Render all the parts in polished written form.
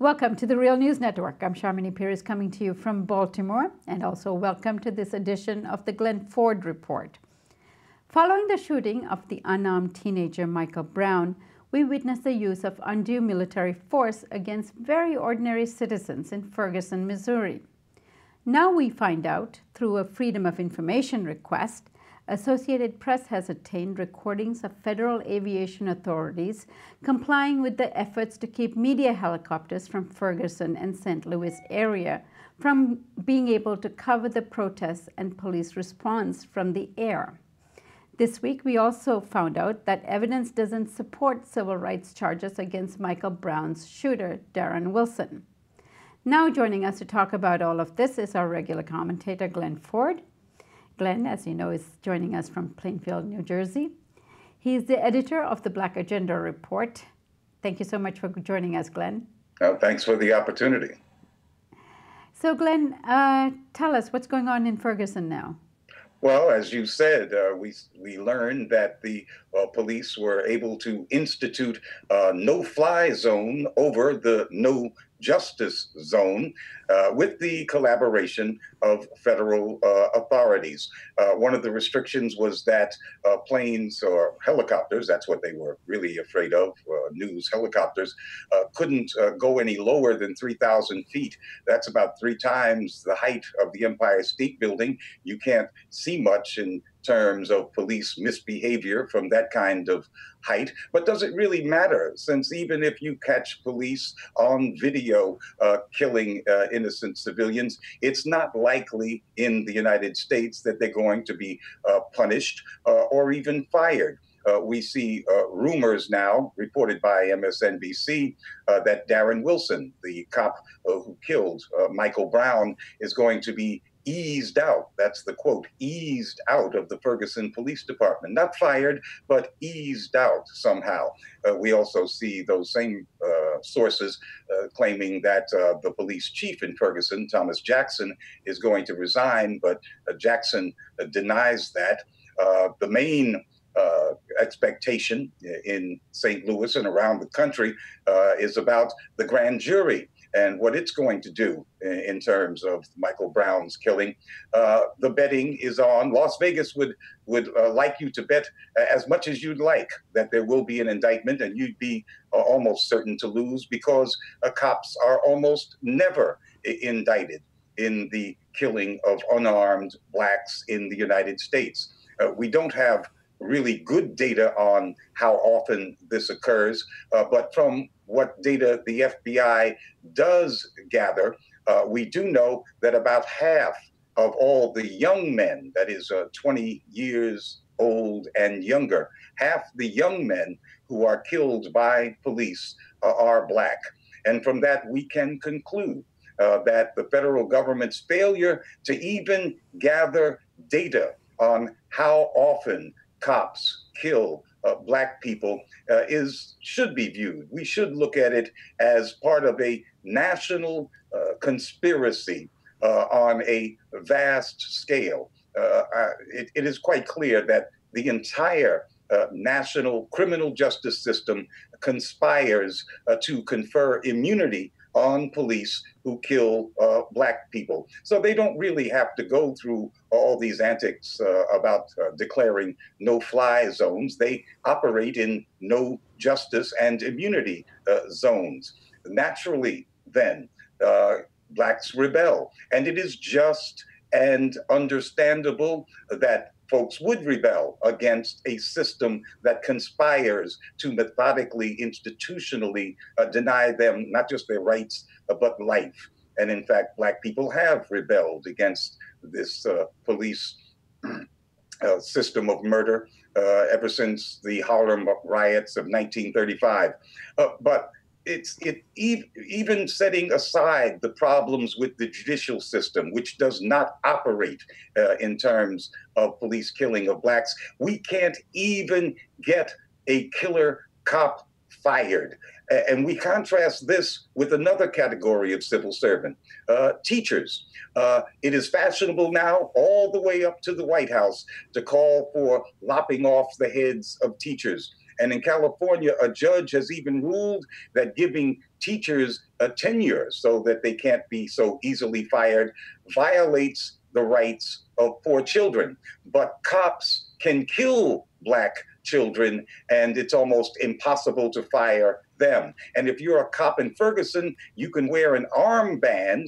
Welcome to the Real News Network. I'm Sharmini Pires coming to you from Baltimore, and also welcome to this edition of the Glen Ford Report. Following the shooting of the unarmed teenager Michael Brown, we witnessed the use of undue military force against very ordinary citizens in Ferguson, Missouri. Now we find out, through a Freedom of Information request, Associated Press has obtained recordings of federal aviation authorities complying with the efforts to keep media helicopters from Ferguson and St. Louis area from being able to cover the protests and police response from the air. This week, we also found out that evidence doesn't support civil rights charges against Michael Brown's shooter, Darren Wilson. Now joining us to talk about all of this is our regular commentator, Glen Ford. Glen, as you know, is joining us from Plainfield, New Jersey. He is the editor of the Black Agenda Report. Thank you so much for joining us, Glen. Thanks for the opportunity. So, Glen, tell us what's going on in Ferguson now. Well, as you said, we learned that the police were able to institute a no-fly zone over the no justice zone with the collaboration of federal authorities. One of the restrictions was that planes or helicopters, that's what they were really afraid of, news helicopters, couldn't go any lower than 3,000 feet. That's about 3 times the height of the Empire State Building. You can't see much in terms of police misbehavior from that kind of height. But does it really matter? Since even if you catch police on video killing innocent civilians, it's not likely in the United States that they're going to be punished or even fired. We see rumors now reported by MSNBC that Darren Wilson, the cop who killed Michael Brown, is going to be eased out. That's the quote, eased out of the Ferguson Police Department. Not fired, but eased out somehow. We also see those same sources claiming that the police chief in Ferguson, Thomas Jackson, is going to resign, but Jackson denies that. The main expectation in St. Louis and around the country is about the grand jury and what it's going to do in terms of Michael Brown's killing. The betting is on. Las Vegas would like you to bet as much as you'd like that there will be an indictment, and you'd be almost certain to lose because cops are almost never indicted in the killing of unarmed blacks in the United States. We don't have really good data on how often this occurs, but from what data the FBI does gather, we do know that about half of all the young men, that is 20 years old and younger, half the young men who are killed by police are black. And from that, we can conclude that the federal government's failure to even gather data on how often cops kill black people should be viewed. We should look at it as part of a national conspiracy on a vast scale. It is quite clear that the entire national criminal justice system conspires to confer immunity on police who kill black people. So they don't really have to go through all these antics about declaring no-fly zones. They operate in no justice and immunity zones. Naturally, then, blacks rebel. And it is just and understandable that folks would rebel against a system that conspires to methodically, institutionally deny them not just their rights, but life. And in fact, black people have rebelled against this police system of murder ever since the Harlem riots of 1935. But even setting aside the problems with the judicial system, which does not operate in terms of police killing of blacks, we can't even get a killer cop fired. And we contrast this with another category of civil servant, teachers. It is fashionable now, all the way up to the White House, to call for lopping off the heads of teachers. And in California, a judge has even ruled that giving teachers a tenure so that they can't be so easily fired violates the rights of poor children. But cops can kill Black children, and it's almost impossible to fire them. And if you're a cop in Ferguson, you can wear an armband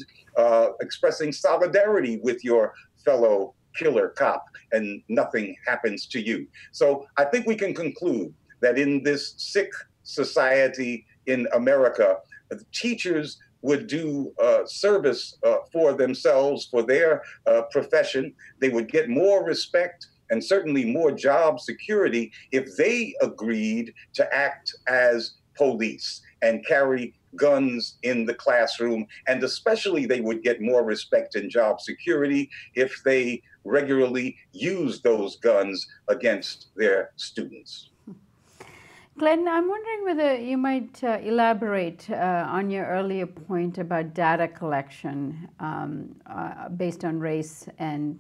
expressing solidarity with your fellow killer cop, and nothing happens to you. So I think we can conclude that in this sick society in America, teachers would do service for themselves, for their profession. They would get more respect and certainly more job security if they agreed to act as police and carry guns in the classroom. And especially they would get more respect and job security if they regularly use those guns against their students. Glen, I'm wondering whether you might elaborate on your earlier point about data collection based on race and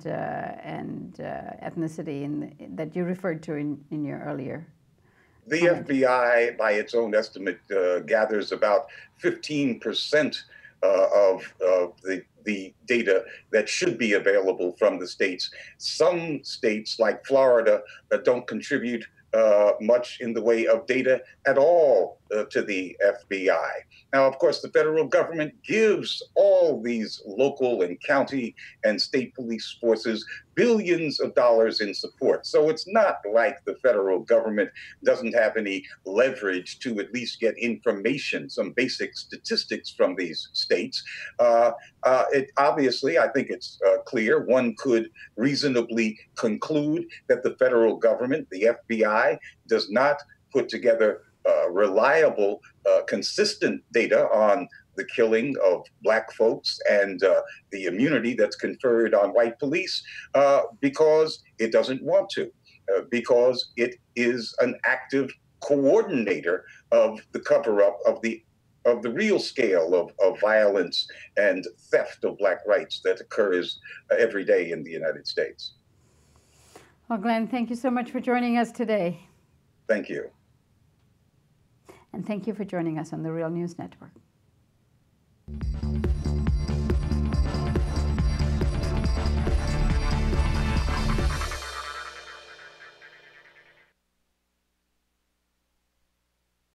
ethnicity that you referred to in your earlier The comment. FBI, by its own estimate, gathers about 15% of the data that should be available from the states. Some states, like Florida, don't contribute much in the way of data at all to the FBI. Now, of course, the federal government gives all these local and county and state police forces billions of dollars in support. So it's not like the federal government doesn't have any leverage to at least get information, some basic statistics from these states. Obviously, I think it's clear, one could reasonably conclude that the federal government, the FBI, does not put together reliable, consistent data on the killing of Black folks and the immunity that's conferred on white police because it doesn't want to, because it is an active coordinator of the cover-up of the real scale of violence and theft of Black rights that occurs every day in the United States. Well, Glen, thank you so much for joining us today. Thank you. And thank you for joining us on the Real News Network.